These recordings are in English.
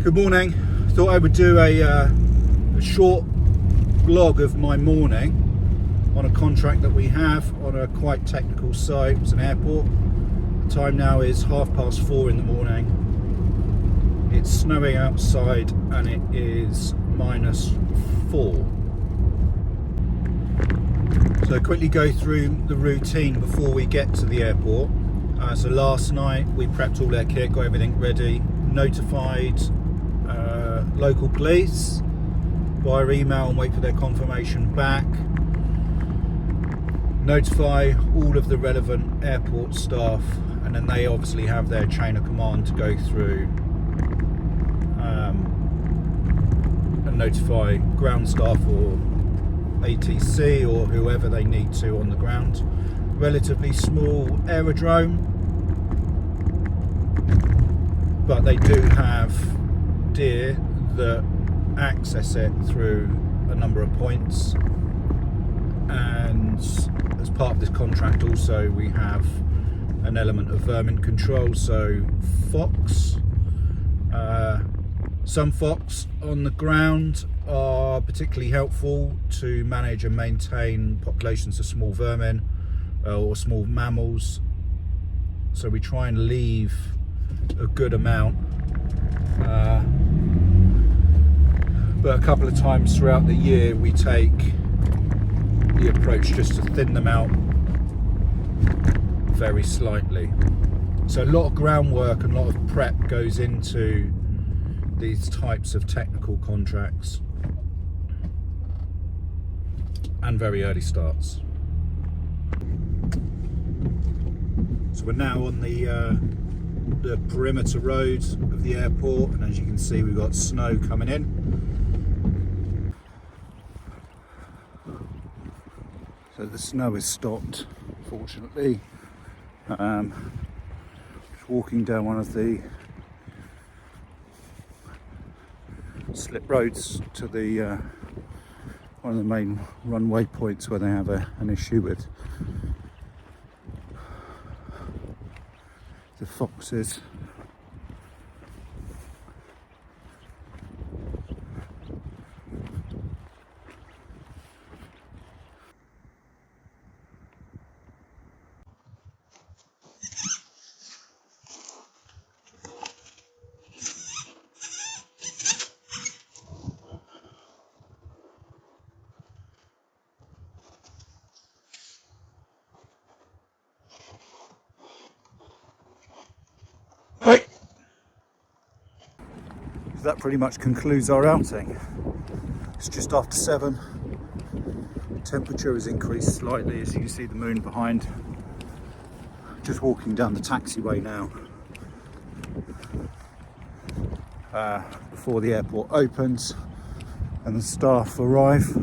Good morning. Thought I would do a short vlog of my morning on a contract that we have on a quite technical site. It's an airport. The time now is 4:30 in the morning. It's snowing outside and it is -4. So quickly go through the routine before we get to the airport. So last night we prepped all their kit, got everything ready, notified local police via email and wait for their confirmation back. Notify all of the relevant airport staff, and then they obviously have their chain of command to go through and notify ground staff or ATC or whoever they need to on the ground. Relatively small aerodrome, but they do have deer that access it through a number of points, and as part of this contract also we have an element of vermin control. So fox, some fox on the ground are particularly helpful to manage and maintain populations of small vermin or small mammals, so we try and leave a good amount, but a couple of times throughout the year we take the approach just to thin them out very slightly. So a lot of groundwork and a lot of prep goes into these types of technical contracts, and very early starts. So we're now on the perimeter road of the airport, and as you can see we've got snow coming in. So the snow is stopped, fortunately. Just walking down one of the slip roads to the one of the main runway points where they have an issue with the foxes. Right. So that pretty much concludes our outing. It's just after 7. Temperature has increased slightly, as you can see the moon behind. Just walking down the taxiway now before the airport opens and the staff arrive.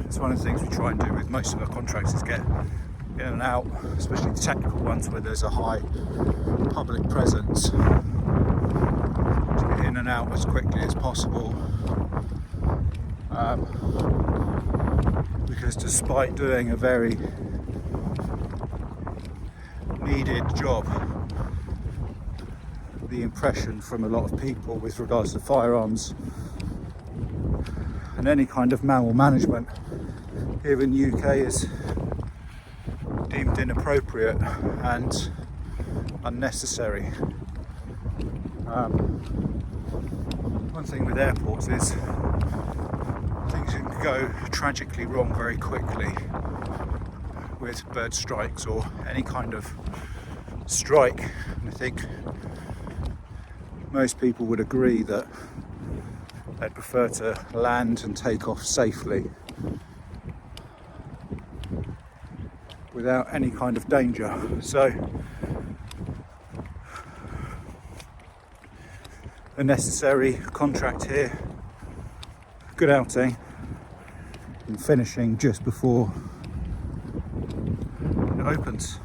It's one of the things we try and do with most of our contracts is get in and out, especially the technical ones where there's a high public presence, to get in and out as quickly as possible, because despite doing a very needed job, the impression from a lot of people with regards to firearms and any kind of mammal management here in the UK is deemed inappropriate and unnecessary. One thing with airports is things can go tragically wrong very quickly with bird strikes or any kind of strike, and I think most people would agree that they'd prefer to land and take off safely without any kind of danger. So a necessary contract here, good outing, and finishing just before it opens.